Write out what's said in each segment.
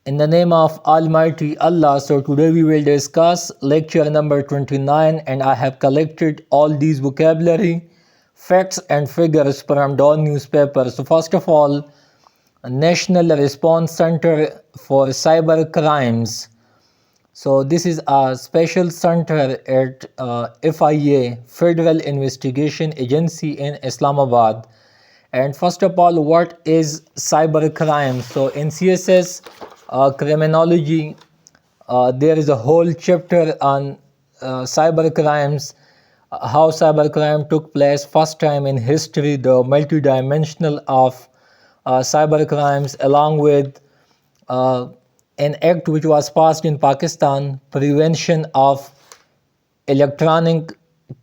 In the name of Almighty Allah, so today we will discuss lecture number 29, and I have collected all these vocabulary, facts and figures from Dawn newspaper. So first of all, National Response Center for Cyber Crimes. So this is a special center at FIA, Federal Investigation Agency in Islamabad. And first of all, what is cyber crime? So in CSS criminology, there is a whole chapter on cyber crimes, how cyber crime took place first time in history, the multidimensional of cyber crimes, along with an act which was passed in Pakistan, Prevention of Electronic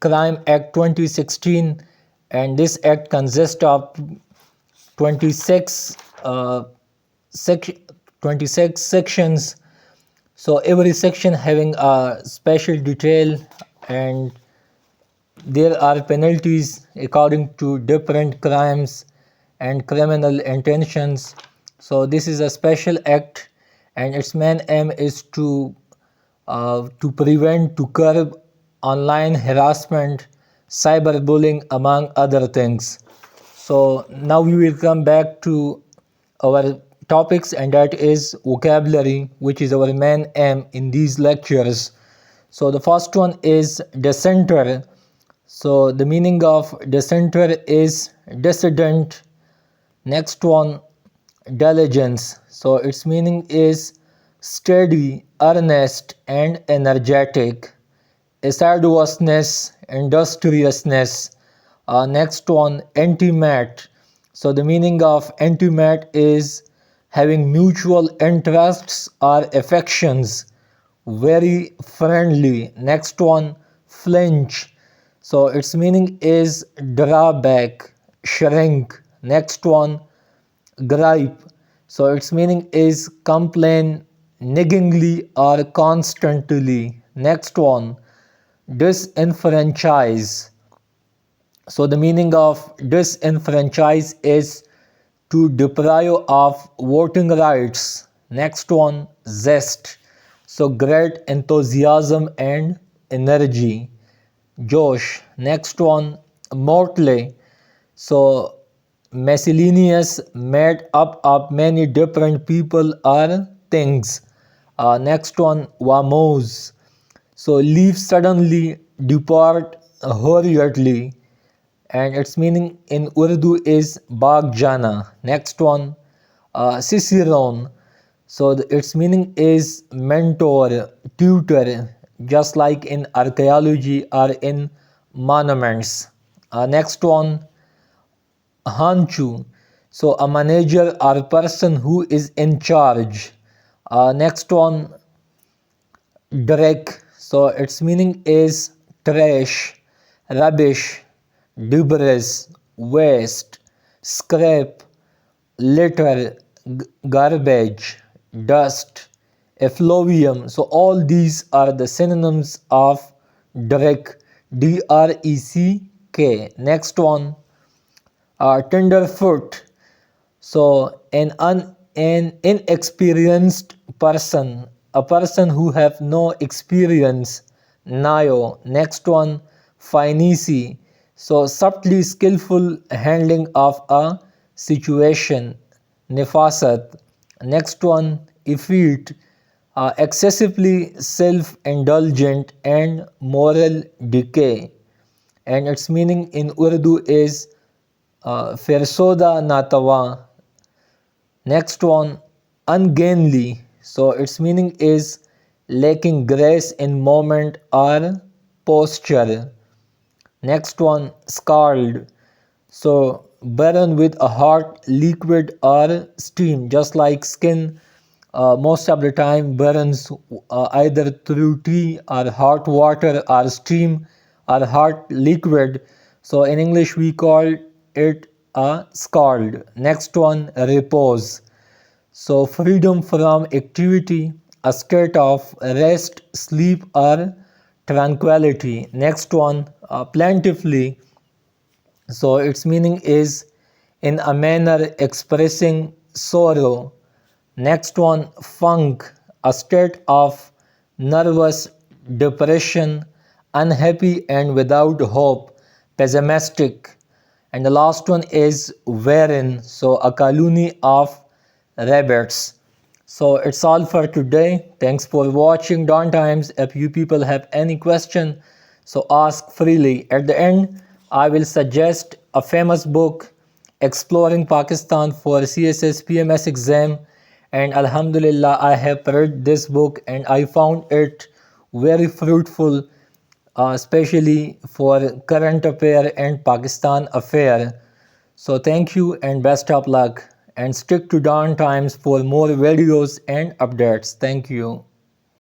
Crime Act 2016, and this act consists of 26 26 sections. So every section having a special detail, and there are penalties according to different crimes and criminal intentions. So this is a special act, and its main aim is to prevent, to curb online harassment, cyberbullying, among other things. So now we will come back to our topics, and that is vocabulary, which is our main aim in these lectures. So the first one is dissenter. So the meaning of dissenter is dissident. Next one, diligence. So its meaning is steady, earnest and energetic. Assiduousness, industriousness. Next one, intimate. So the meaning of intimate is having mutual interests or affections, very friendly. Next one, flinch. So its meaning is draw back, shrink. Next one, gripe. So its meaning is complain niggingly or constantly. Next one, disenfranchise. So the meaning of disenfranchise is to deprive of voting rights. Next one, zest. So great enthusiasm and energy. Josh. Next one, motley. So miscellaneous, made up of many different people or things. Next one, vamos. So leave suddenly, depart hurriedly, and its meaning in Urdu is bag jana. Next one, cicerone. So its meaning is mentor, tutor, just like in archaeology or in monuments. Next one, hanchu. So a manager or person who is in charge. Next one, Drek. So its meaning is trash, rubbish, debris, waste, scrap, litter, garbage, dust, effluvium. So all these are the synonyms of Drek, D-R-E-C-K. Next one, tenderfoot. So an inexperienced person, a person who have no experience. Nayo. Next one, finesse. So subtly skillful handling of a situation. Nefasat. Next one, effete. Excessively self-indulgent and moral decay. And its meaning in Urdu is Fersoda Natawa. Next one, ungainly. So its meaning is lacking grace in movement or posture. Next one, scald. So burn with a hot liquid or steam, just like skin most of the time burns either through tea or hot water or steam or hot liquid. So in English we call it a scald. Next one, repose. So freedom from activity, a state of rest, sleep or tranquility. Next one, plentifully. So its meaning is in a manner expressing sorrow. Next one, funk, a state of nervous depression, unhappy and without hope, pessimistic. And the last one is wherein, so a colony of rabbits. So it's all for today. Thanks for watching Dawn Times. If you people have any question, so ask freely. At the end, I will suggest a famous book, Exploring Pakistan for CSS PMS exam. And Alhamdulillah, I have read this book and I found it very fruitful, especially for current affair and Pakistan affair. So thank you and best of luck, and stick to Dawn Times for more videos and updates. Thank you.